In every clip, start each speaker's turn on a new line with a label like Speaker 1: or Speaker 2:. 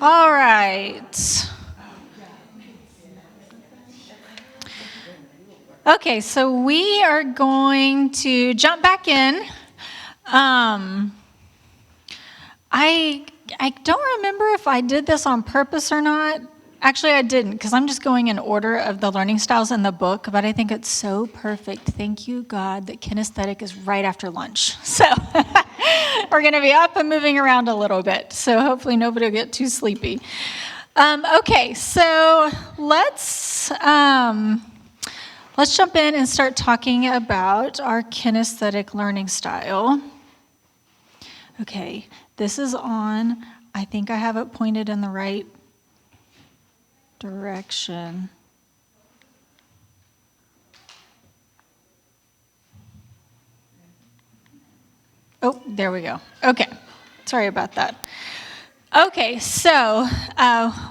Speaker 1: All right. Okay, so we are going to jump back in. I don't remember if I did this on purpose or not. Actually, I didn't, because I'm just going in order of the learning styles in the book, but I think it's so perfect. Thank you, God, that kinesthetic is right after lunch. So we're going to be up and moving around a little bit, so hopefully nobody will get too sleepy. Okay, so let's jump in and start talking about our kinesthetic learning style. Okay, this is on, I think I have it pointed in the right direction. Oh, there we go. Okay, sorry about that. Okay, so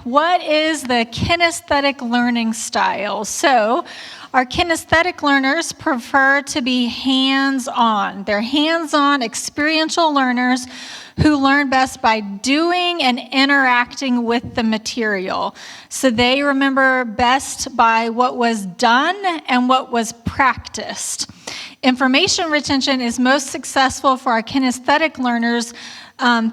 Speaker 1: what is the kinesthetic learning style? So our kinesthetic learners prefer to be hands-on. They're hands-on, experiential learners who learn best by doing and interacting with the material. So they remember best by what was done and what was practiced. Information retention is most successful for our kinesthetic learners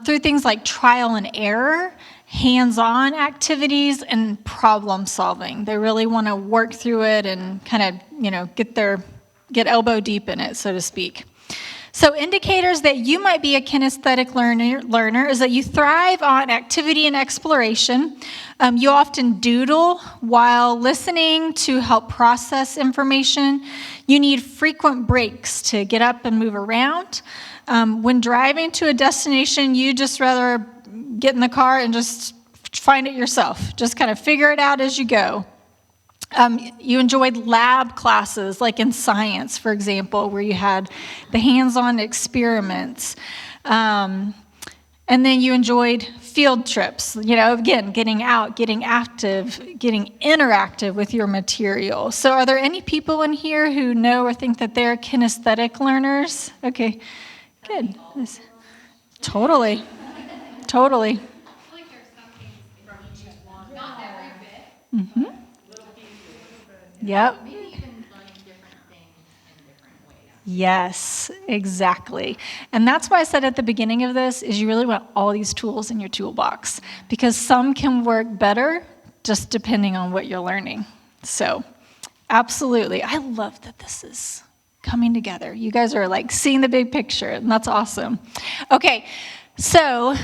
Speaker 1: through things like trial and error, hands-on activities, and problem solving. They really want to work through it and kind of, get elbow deep in it, so to speak. So indicators that you might be a kinesthetic learner is that you thrive on activity and exploration. You often doodle while listening to help process information. You need frequent breaks to get up and move around. When driving to a destination, you just rather get in the car and just find it yourself. Just kind of figure it out as you go. You enjoyed lab classes, like in science, for example, where you had the hands-on experiments. And then you enjoyed field trips, again, getting out, getting active, getting interactive with your material. So are there any people in here who know or think that they're kinesthetic learners? Okay, good. Totally.
Speaker 2: I feel like there's some things from each one, not every bit.
Speaker 1: Mm-hmm. Yep.
Speaker 2: Maybe even learning different things in different ways.
Speaker 1: Yes, exactly. And that's why I said at the beginning of this is you really want all these tools in your toolbox, because some can work better just depending on what you're learning. So, absolutely. I love that this is coming together. You guys are like seeing the big picture, and that's awesome. Okay. So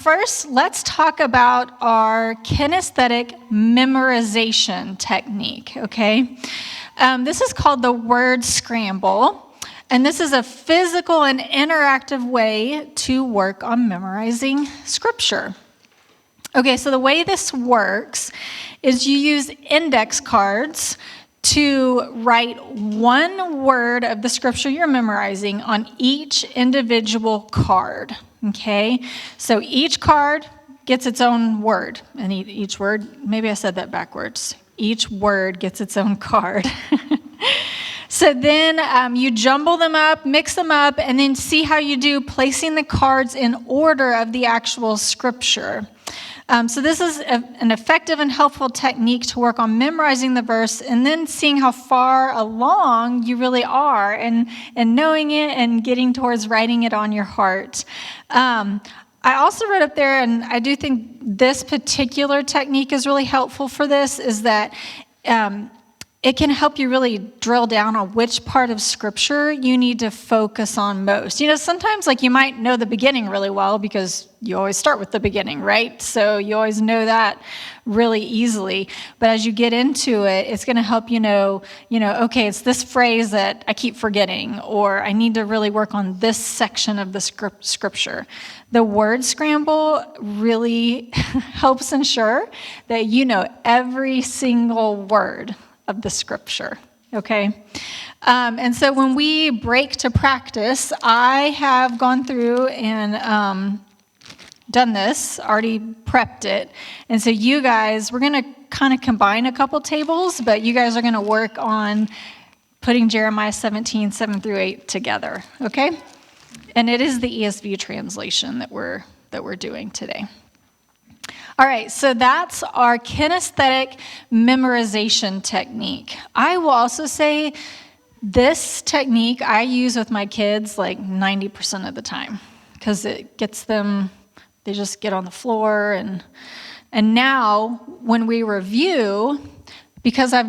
Speaker 1: first, let's talk about our kinesthetic memorization technique, okay? This is called the word scramble, and this is a physical and interactive way to work on memorizing scripture. Okay, so the way this works is you use index cards to write one word of the scripture you're memorizing on each individual card. Okay, so each card gets its own word, and each word, maybe I said that backwards. Each word gets its own card. So then you jumble them up, mix them up, and then see how you do placing the cards in order of the actual scripture. So this is an effective and helpful technique to work on memorizing the verse and then seeing how far along you really are and knowing it and getting towards writing it on your heart. I also wrote up there, and I do think this particular technique is really helpful for this, is that it can help you really drill down on which part of scripture you need to focus on most. Sometimes you might know the beginning really well because you always start with the beginning, right? So you always know that really easily. But as you get into it, it's going to help you know, okay, it's this phrase that I keep forgetting, or I need to really work on this section of the scripture. The word scramble really helps ensure that you know every single word of the scripture, okay? And so when we break to practice, I have gone through and done this, already prepped it. And so you guys, we're going to kind of combine a couple tables, but you guys are going to work on putting Jeremiah 17, 7 through 8 together, okay? And it is the ESV translation that we're doing today. All right, so that's our kinesthetic memorization technique. I will also say this technique I use with my kids like 90% of the time because it gets them, they just get on the floor. And now when we review, because I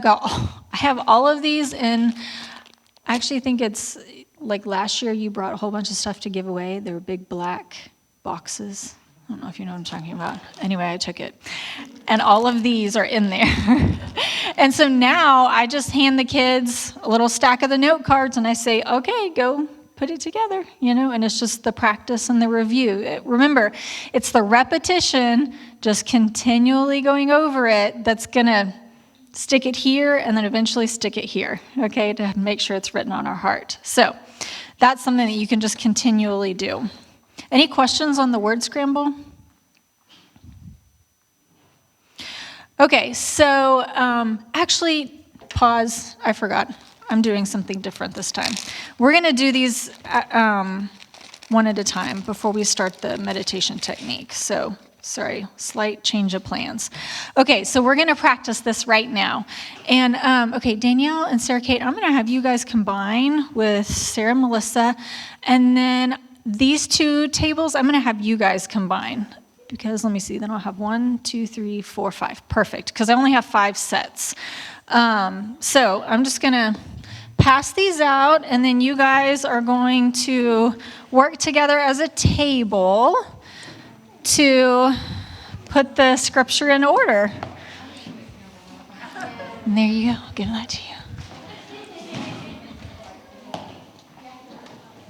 Speaker 1: have all of these in, I actually think it's like last year you brought a whole bunch of stuff to give away. They were big black boxes. I don't know if you know what I'm talking about. Anyway, I took it. And all of these are in there. And so now I just hand the kids a little stack of the note cards and I say, okay, go put it together, and it's just the practice and the review. Remember, it's the repetition, just continually going over it, that's going to stick it here and then eventually stick it here, okay, to make sure it's written on our heart. So that's something that you can just continually do. Any questions on the word scramble? Okay, so actually, pause. I forgot. I'm doing something different this time. We're going to do these one at a time before we start the meditation technique. So, sorry, slight change of plans. Okay, so we're going to practice this right now. And, okay, Danielle and Sarah Kate, I'm going to have you guys combine with Sarah and Melissa. And then these two tables, I'm going to have you guys combine. Because, let me see, then I'll have 1, 2, 3, 4, 5. Perfect, because I only have 5 sets. So I'm just going to pass these out, and then you guys are going to work together as a table to put the scripture in order. And there you go. I'll give that to you.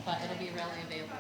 Speaker 3: But it'll be readily available.